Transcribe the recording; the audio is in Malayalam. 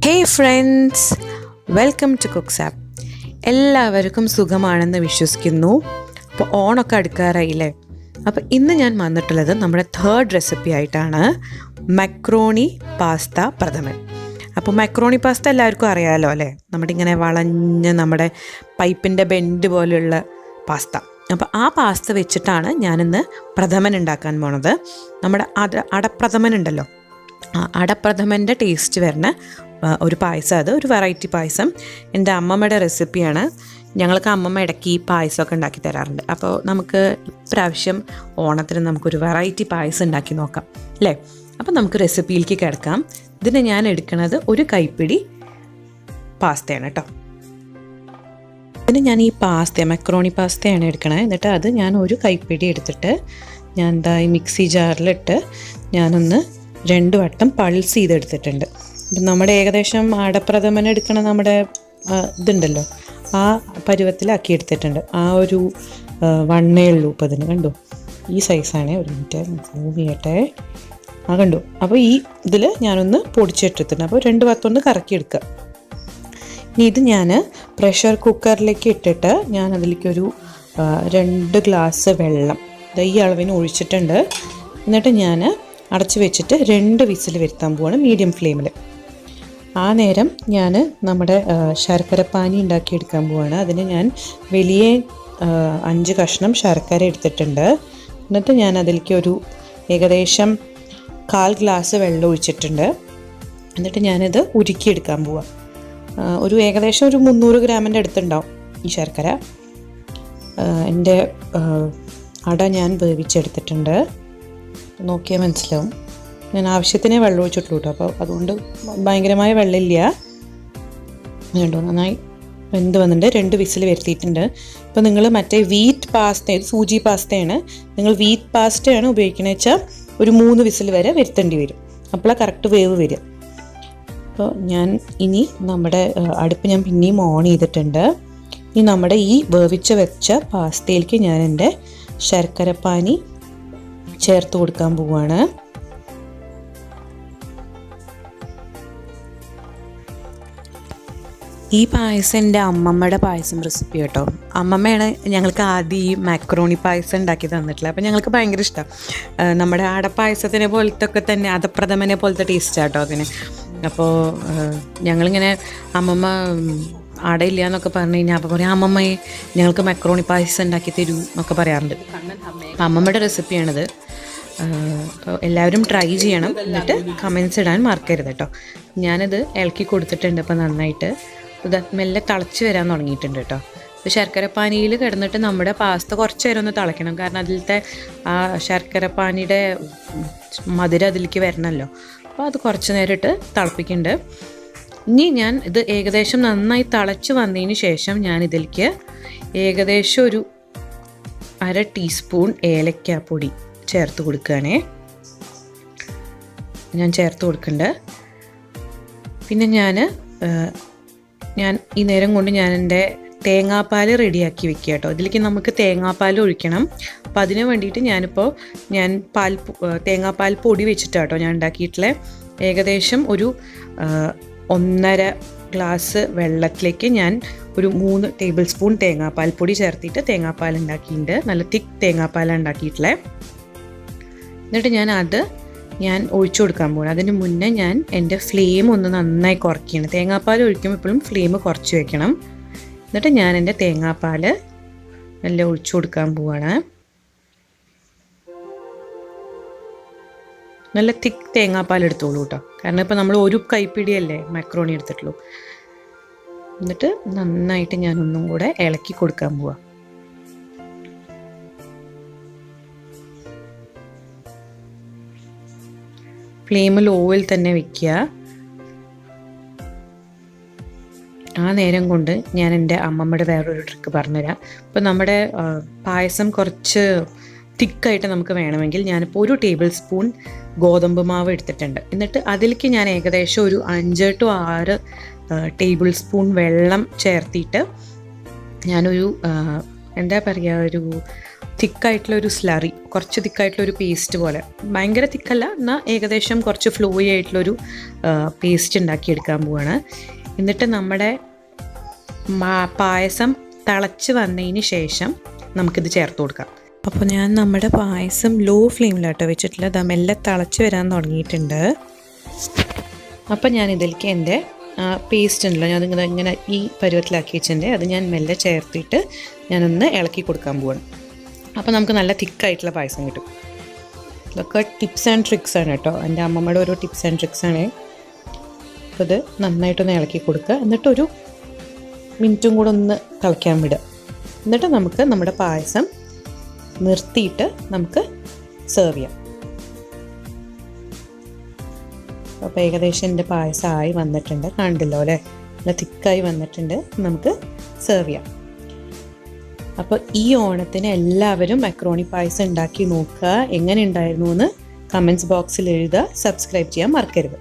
Hey friends, welcome to Cooksapp. എല്ലാവർക്കും സുഖമാണെന്ന് വിശ്വസിക്കുന്നു. അപ്പോൾ ഓണമൊക്കെ അടുക്കാറായില്ലേ? അപ്പോൾ ഇന്ന് ഞാൻ വന്നിട്ടുള്ളത് നമ്മുടെ തേർഡ് റെസിപ്പി ആയിട്ടാണ്, മക്രോണി പാസ്ത പ്രഥമൻ. അപ്പോൾ മക്രോണി പാസ്ത എല്ലാവർക്കും അറിയാമല്ലോ അല്ലേ? നമ്മുടെ ഇങ്ങനെ വളഞ്ഞ് നമ്മുടെ പൈപ്പിൻ്റെ ബെൻഡ് പോലെയുള്ള പാസ്ത. അപ്പോൾ ആ പാസ്ത വെച്ചിട്ടാണ് ഞാനിന്ന് പ്രഥമൻ ഉണ്ടാക്കാൻ പോണത്. നമ്മുടെ അടപ്രഥമൻ ഉണ്ടല്ലോ, അടപ്രഥമൻ്റെ ടേസ്റ്റ് വരുന്ന ഒരു പായസം. അത് ഒരു വെറൈറ്റി പായസം, എൻ്റെ അമ്മമ്മയുടെ റെസിപ്പിയാണ്. ഞങ്ങൾക്ക് അമ്മമ്മ ഇടയ്ക്ക് ഈ പായസമൊക്കെ ഉണ്ടാക്കി തരാറുണ്ട്. അപ്പോൾ നമുക്ക് ഇപ്രാവശ്യം ഓണത്തിന് നമുക്കൊരു വെറൈറ്റി പായസം ഉണ്ടാക്കി നോക്കാം അല്ലേ? അപ്പോൾ നമുക്ക് റെസിപ്പിയിലേക്ക് കിടക്കാം. ഇതിന് ഞാൻ എടുക്കുന്നത് ഒരു കൈപ്പിടി പാസ്തയാണ് കേട്ടോ. ഇതിന് ഞാൻ ഈ മക്രോണി പാസ്തയാണ് എടുക്കണത്. എന്നിട്ട് അത് ഞാൻ ഒരു കൈപ്പിടി എടുത്തിട്ട് ഞാൻ ഈ മിക്സി ജാറിലിട്ട് ഞാനൊന്ന് 2 വട്ടം പൾസ് ചെയ്തെടുത്തിട്ടുണ്ട്. അപ്പം നമ്മുടെ ഏകദേശം അടപ്രഥമൻ എടുക്കണ നമ്മുടെ ഇതുണ്ടല്ലോ, ആ പരുവത്തിലാക്കി എടുത്തിട്ടുണ്ട്. ആ ഒരു വണ്ണേ ഉള്ളൂ. ഇപ്പോൾ അതിന് കണ്ടു, ഈ സൈസാണ്. ഒരു മിനിറ്റ് മൂവ് ചെയ്യട്ടെ. കണ്ടു. അപ്പോൾ ഈ ഇതിൽ ഞാനൊന്ന് പൊടിച്ചെടുത്തിട്ടുണ്ട്. അപ്പോൾ 2 വട്ടം കറക്കിയെടുക്കുക. ഇനി ഇത് ഞാൻ പ്രഷർ കുക്കറിലേക്ക് ഇട്ടിട്ട് ഞാൻ അതിലേക്കൊരു 2 ഗ്ലാസ് വെള്ളം ഈ അളവിന് ഒഴിച്ചിട്ടുണ്ട്. എന്നിട്ട് ഞാൻ അടച്ച് വെച്ചിട്ട് 2 വിസിൽ വരുത്താൻ പോവാണ്, മീഡിയം ഫ്ലെയിമിൽ. ആ നേരം ഞാൻ നമ്മുടെ ശർക്കരപ്പാനി ഉണ്ടാക്കിയെടുക്കാൻ പോവാണ്. അതിന് ഞാൻ വലിയ 5 കഷ്ണം ശർക്കര എടുത്തിട്ടുണ്ട്. എന്നിട്ട് ഞാൻ അതിലേക്ക് ഒരു ഏകദേശം 1/4 ഗ്ലാസ് വെള്ളം ഒഴിച്ചിട്ടുണ്ട്. എന്നിട്ട് ഞാനിത് ഉരുക്കിയെടുക്കാൻ പോവാം. ഒരു ഏകദേശം ഒരു 300 ഗ്രാമിൻ്റെ അടുത്തുണ്ടാവും ഈ ശർക്കര. എൻ്റെ അട ഞാൻ വേവിച്ചെടുത്തിട്ടുണ്ട്. നോക്കിയാൽ മനസ്സിലാവും. ഞാൻ ആവശ്യത്തിനേ വെള്ളം ഒഴിച്ചിട്ടുള്ളൂ കേട്ടോ. അപ്പോൾ അതുകൊണ്ട് ഭയങ്കരമായ വെള്ളമില്ല. വേണ്ടോ, നന്നായി വെന്ത് വന്നിട്ടുണ്ട്. 2 വിസിൽ വരുത്തിയിട്ടുണ്ട്. ഇപ്പോൾ നിങ്ങൾ മറ്റേ വീറ്റ് പാസ്ത, ഇത് സൂചി പാസ്തയാണ്, നിങ്ങൾ വീറ്റ് പാസ്തയാണ് ഉപയോഗിക്കണമെന്ന് വെച്ചാൽ ഒരു 3 വിസിൽ വരെ വരുത്തേണ്ടി വരും. അപ്പോഴാണ് കറക്റ്റ് വേവ് വരിക. അപ്പോൾ ഞാൻ ഇനി നമ്മുടെ അടുപ്പ് ഞാൻ പിന്നെയും ഓൺ ചെയ്തിട്ടുണ്ട്. ഇനി നമ്മുടെ ഈ വേവിച്ച് വെച്ച പാസ്തയിലേക്ക് ഞാൻ എൻ്റെ ശർക്കരപ്പാനി ചേർത്ത് കൊടുക്കാൻ പോവുകയാണ്. ഈ പായസം എൻ്റെ അമ്മമ്മയുടെ പായസം റെസിപ്പി കേട്ടോ. അമ്മമ്മയാണ് ഞങ്ങൾക്ക് ആദ്യം ഈ മാക്രോണി പായസം ഉണ്ടാക്കി തന്നിട്ടുള്ളത്. അപ്പോൾ ഞങ്ങൾക്ക് ഭയങ്കര ഇഷ്ടമാണ്. നമ്മുടെ അടപ്പായസത്തിനെ പോലത്തെ ഒക്കെ തന്നെ അടപ്രഥമനെ പോലത്തെ ടേസ്റ്റാണ് കേട്ടോ അതിന്. അപ്പോൾ ഞങ്ങളിങ്ങനെ അമ്മമ്മ അടയില്ല എന്നൊക്കെ പറഞ്ഞു കഴിഞ്ഞാൽ അപ്പോൾ പറയും, അമ്മമ്മയെ ഞങ്ങൾക്ക് മക്രോണി പായസം ഉണ്ടാക്കി തരൂ എന്നൊക്കെ പറയാറുണ്ട്. അപ്പം അമ്മമ്മയുടെ റെസിപ്പിയാണിത്. എല്ലാവരും ട്രൈ ചെയ്യണം. എന്നിട്ട് കമൻസ് ഇടാൻ മറക്കരുത് കേട്ടോ. ഞാനിത് ഇളക്കി കൊടുത്തിട്ടുണ്ട്. അപ്പോൾ നന്നായിട്ട് ഇത് മെല്ലെ തിളച്ച് വരാൻ തുടങ്ങിയിട്ടുണ്ട് കേട്ടോ. ഇപ്പോൾ ശർക്കരപ്പാനിയിൽ കിടന്നിട്ട് നമ്മുടെ പാസ്ത കുറച്ച് നേരം ഒന്ന് തിളയ്ക്കണം. കാരണം അതിലത്തെ ആ ശർക്കരപ്പാനിയുടെ മധുരം അതിലേക്ക് വരണമല്ലോ. അപ്പോൾ അത് കുറച്ച് നേരം ഇട്ട് തിളപ്പിക്കുന്നുണ്ട്. ഇനി ഞാൻ ഇത് ഏകദേശം നന്നായി തിളച്ച് വന്നതിന് ശേഷം ഞാൻ ഇതിലേക്ക് ഏകദേശം ഒരു 1/2 ടീസ്പൂൺ ഏലക്കാപ്പൊടി ചേർത്ത് കൊടുക്കുകയാണേ. ഞാൻ ചേർത്ത് കൊടുക്കുന്നുണ്ട്. പിന്നെ ഞാൻ ഈ നേരം കൊണ്ട് ഞാൻ എൻ്റെ തേങ്ങാപ്പാൽ റെഡിയാക്കി വെക്കുക കേട്ടോ. ഇതിലേക്ക് നമുക്ക് തേങ്ങാപ്പാൽ ഒഴിക്കണം. അപ്പോൾ അതിന് വേണ്ടിയിട്ട് ഞാൻ തേങ്ങാപ്പാൽ പൊടി വെച്ചിട്ടാണ് കേട്ടോ ഞാൻ ഉണ്ടാക്കിയിട്ടുള്ളത്. ഏകദേശം ഒരു 1.5 ഗ്ലാസ് വെള്ളത്തിലേക്ക് ഞാൻ ഒരു 3 ടേബിൾ സ്പൂൺ തേങ്ങാപ്പാൽ പൊടി ചേർത്തിട്ട് തേങ്ങാപ്പാൽ ഉണ്ടാക്കിയിട്ടുണ്ട്. നല്ല തിക്ക് തേങ്ങാപ്പാലാണ് ഉണ്ടാക്കിയിട്ടുള്ളത്. എന്നിട്ട് ഞാൻ ഒഴിച്ചു കൊടുക്കാൻ പോകുന്നത്. അതിന് മുന്നേ ഞാൻ എൻ്റെ ഫ്ലെയിം ഒന്ന് നന്നായി കുറയ്ക്കണം. തേങ്ങാപ്പാൽ ഒഴിക്കുമ്പോൾ എപ്പോഴും ഫ്ലെയിം കുറച്ച് വെക്കണം. എന്നിട്ട് ഞാൻ എൻ്റെ തേങ്ങാപ്പാൽ നല്ല ഒഴിച്ചു കൊടുക്കാൻ പോവാണ്. നല്ല തിക്ക് തേങ്ങാപ്പാൽ എടുത്തോളൂ കേട്ടോ. കാരണം ഇപ്പോൾ നമ്മൾ ഒരു കൈപ്പിടിയല്ലേ മക്രോണി എടുത്തിട്ടുള്ളൂ. എന്നിട്ട് നന്നായിട്ട് ഞാനൊന്നും കൂടെ ഇളക്കി കൊടുക്കാൻ പോവാം. ഫ്ലെയിം ലോയിൽ തന്നെ വെക്കുക. ആ നേരം കൊണ്ട് ഞാൻ എൻ്റെ അമ്മമ്മയുടെ വേറൊരു ട്രിക്ക് പറഞ്ഞുതരാം. ഇപ്പോൾ നമ്മുടെ പായസം കുറച്ച് തിക്കായിട്ട് നമുക്ക് വേണമെങ്കിൽ ഞാനിപ്പോൾ 1 ടേബിൾ സ്പൂൺ ഗോതമ്പ് മാവ് എടുത്തിട്ടുണ്ട്. എന്നിട്ട് അതിലേക്ക് ഞാൻ ഏകദേശം ഒരു 5 to 6 ടേബിൾ സ്പൂൺ വെള്ളം ചേർത്തിട്ട് ഞാനൊരു എന്താ പറയുക, ഒരു തിക്കായിട്ടുള്ളൊരു സ്ലറി, കുറച്ച് തിക്കായിട്ടുള്ളൊരു പേസ്റ്റ് പോലെ, ഭയങ്കര തിക്കല്ല എന്നാൽ ഏകദേശം കുറച്ച് ഫ്ലോയി ആയിട്ടുള്ളൊരു പേസ്റ്റ് ഉണ്ടാക്കിയെടുക്കാൻ പോവാണ്. എന്നിട്ട് നമ്മുടെ പായസം തിളച്ച് വന്നതിന് ശേഷം നമുക്കിത് ചേർത്ത് കൊടുക്കാം. അപ്പോൾ ഞാൻ നമ്മുടെ പായസം ലോ ഫ്ലെയിമിലാട്ടോ വെച്ചിട്ടുള്ളത്, മെല്ലെ തിളച്ച് വരാൻ തുടങ്ങിയിട്ടുണ്ട്. അപ്പോൾ ഞാൻ ഇതിലേക്ക് എൻ്റെ പേസ്റ്റ് ഉണ്ടല്ലോ, ഞാൻ ഇങ്ങനെ ഈ പരുവത്തിലാക്കി വെച്ചിട്ടുണ്ട്, അത് ഞാൻ മെല്ലെ ചേർത്തിട്ട് ഞാനൊന്ന് ഇളക്കി കൊടുക്കാൻ പോവാണ്. അപ്പോൾ നമുക്ക് നല്ല തിക്കായിട്ടുള്ള പായസം കിട്ടും. ഇതൊക്കെ ടിപ്സ് ആൻഡ് ട്രിക്സ് ആണ് കേട്ടോ, എൻ്റെ അമ്മമ്മയുടെ ഓരോ ടിപ്സ് ആൻഡ് ട്രിക്സ് ആണ്. അപ്പോൾ ഇത് നന്നായിട്ടൊന്ന് ഇളക്കി കൊടുക്കുക, എന്നിട്ടൊരു മിനിറ്റും കൂടെ ഒന്ന് തിളയ്ക്കാൻ വിടുക. എന്നിട്ട് നമുക്ക് നമ്മുടെ പായസം നിർത്തിയിട്ട് നമുക്ക് സെർവ് ചെയ്യാം. അപ്പോൾ ഏകദേശം എൻ്റെ പായസം ആയി വന്നിട്ടുണ്ട്, കണ്ടല്ലോ അല്ലേ, നല്ല തിക്കായി വന്നിട്ടുണ്ട്. നമുക്ക് സെർവ് ചെയ്യാം. അപ്പോൾ ഈ ഓണത്തിന് എല്ലാവരും മക്രോണി പായസം ഉണ്ടാക്കി നോക്കുക. എങ്ങനെ ഉണ്ടായിരുന്നു എന്ന് കമൻറ്റ്സ് ബോക്സിൽ എഴുതുക. സബ്സ്ക്രൈബ് ചെയ്യാൻ മറക്കരുത്.